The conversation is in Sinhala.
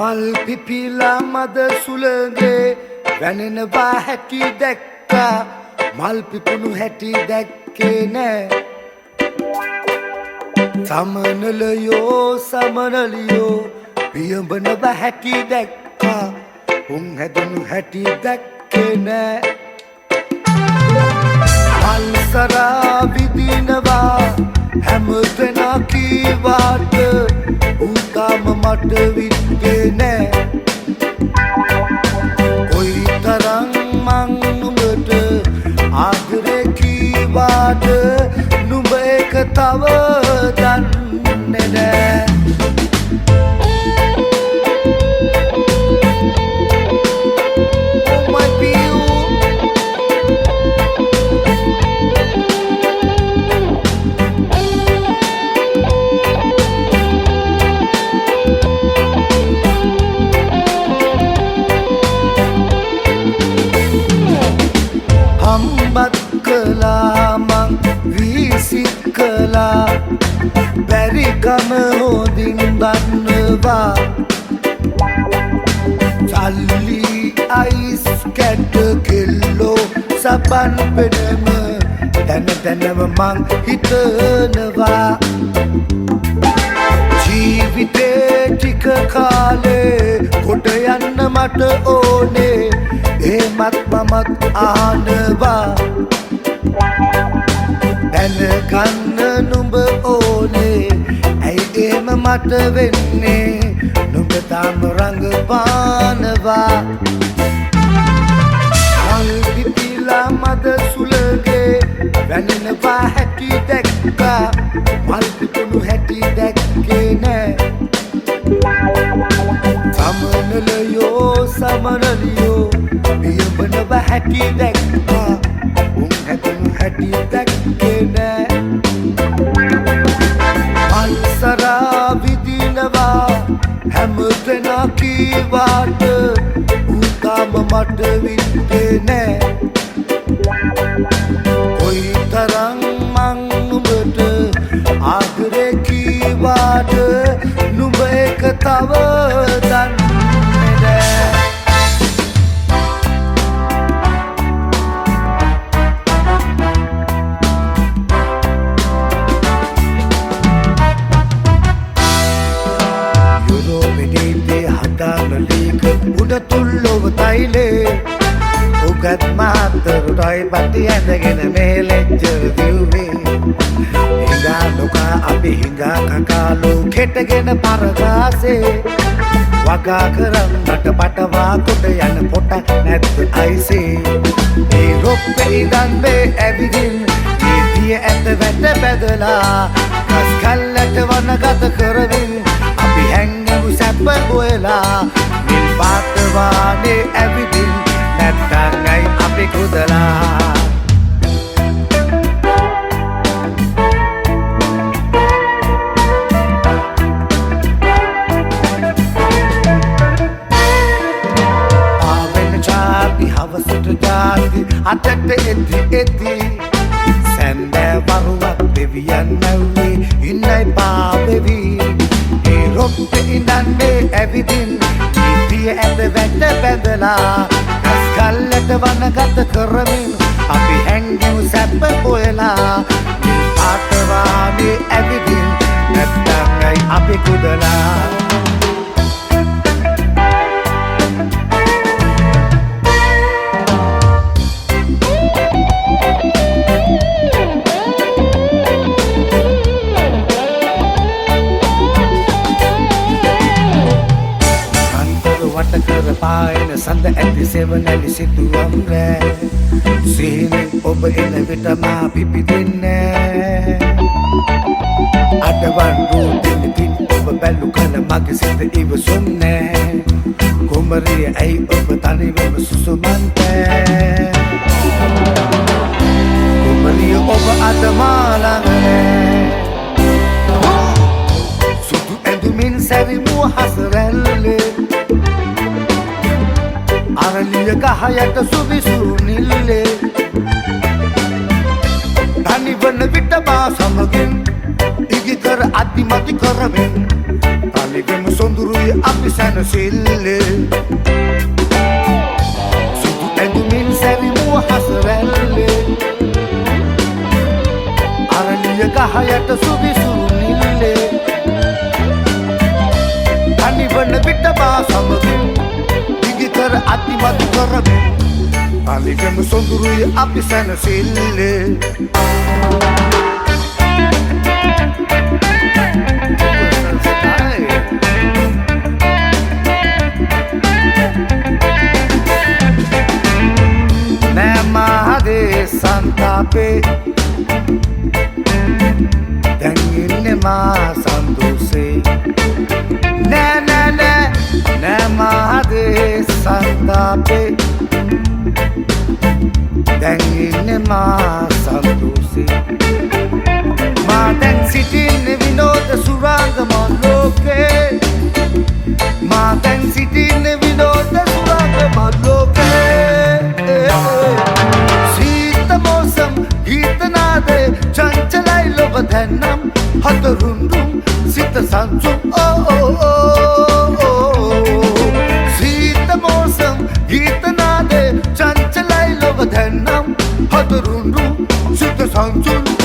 මල් පිපිලා මද සුළඟේ වැනෙනවා හැටි දැක්කා මල් පිපුණු හැටි දැක්කේ නෑ සමනලියෝ පියඹනවා හැටි දැක්කා උන් හැදුණු හැටි දැක්කේ නෑ මල් සරා විදිනවා හැමදෙනා කීවාට උන්තාම මට විත්ගේ නෑ කොයි තරම් මං නුඹට ආදරේ කීවාට නුඹ ඒක තව දන්නේ නෑ මං විසික් කළා බැරිකම හොඳින් දන්නවා සල්ලි අයිස් කැට කෙල්ලෝ සබන් පෙනම දැනව මං හිතනවා ජීවිතේ ටික කාලේ කොට යන්න මට ඕනේ එහෙමත් මමත් ආනවා දැනගන්න නුඹ ඕනේ ඇයි එහෙම මට වෙන්නේ නුඹ තාම රඟපානවා මල් පිපිලා මද සුළඟේ වැනෙනවා හැටි දැක්කා මල් පිපුණු හැටි දැක්කේ නෑ සමනලියෝ පියඹනවා හැටි දැක්කා උන් හැදුණු හැටි දැක්කේ නෑ මල් සරා විදිනවා හැමදෙනා කීවාට උන්තාම මට විත්ගේ නෑ කොයි තරම් මං නුඹට ආදරේ කීවාට නුඹ ඒක තව දන්නේ නෑ උඩතුල්ලොව තයිලේ උගත් මාතරටයි පටි ඇඳගෙන මේලෙච්චර දිව්වේ හිඟා නොකා අපි හිඟා කකාලු කෙටගෙන පරදාසේ වගා කරන්නට පටවා කොට යන පොට නැත්ත අයිසේ ඒ රොප්පේ ඉඳන් මේ ඇවිදින් නීතිය ඇත වැට බැදලා කස් කල්ලට වනගත කරමින් අපි හැංගමු සැප බොයලා පාතවානේ ඇවිදින් නැත්තංගයි අපි කුදලා ආවෙන චාපි හවසට ජාති අතට එති සැන්දෑ වරුවක් දෙවියන් නැව්වේ ඉන්නයි පාවෙවි ඒ රොප්පේ ඉඳන් මේ ඇවිදින් ඇත වැට බැඳලා කස් කල්ලට වනගත කරමින් අපි හැංගිමු සැප බොයලා පාතවානේ ඇවිදින් නැත්තංගයි අපි කුදලා පායන සඳ ඇති සෙවනැලි සිතුවම් රෑ සිහිනෙන් ඔබ එන විට මා පිපිදෙන්නේ අඩවන් රූපෙනකින් ඔබ බැලු කල මගේ සිත ඉවසුම් නෑ කුමරිය ඇයි ඔබ තනිවම සුසුමන්තෑ කුමරිය ඔබ අද මාළඟ සුදු ඇඳුමින් සැරිමු හසරැල්ලේ අරලිය ගහයට සුවිසු නිල්ලේ තනිවන විට මා සමගින් ඉගිකර අතිමති කරමින් තනිවම සොඳුරුය අපි සැනසෙල්ල සුදු ඇඳුමින් සැරිමුව හසරැල්ල අරලිය ගහ යට සුවිසුරු නිල්ල අනිවන විට බා සමගින් දිගිකර අතිමත් කරමින් අලිගම සොඳුරුයි අපි සැනසෙල්ල නෑමාදේ සන්තාපේ දැන් ඉන්නේ මා සන්තෝෂේ නෑමාදේ සන්තාපේ දැන් ඉන්නේ මා සන්තෝෂේ මා දැන් සිටින්නේ විනෝද සුරංගම ලෝකේ මා දැන් සිටින්නේ විනෝද සුරංගම ලෝකේ සීත මෝසම් ගීතනාදේ චංචලයි ලොබ දැන්නම් හතරුන්රුම් සිත සංසුම් සීත මෝසම් ගීතනාදේ චංචලයි ලොබ දැන්නම් හතරුන්රුම් සිත සංසුම්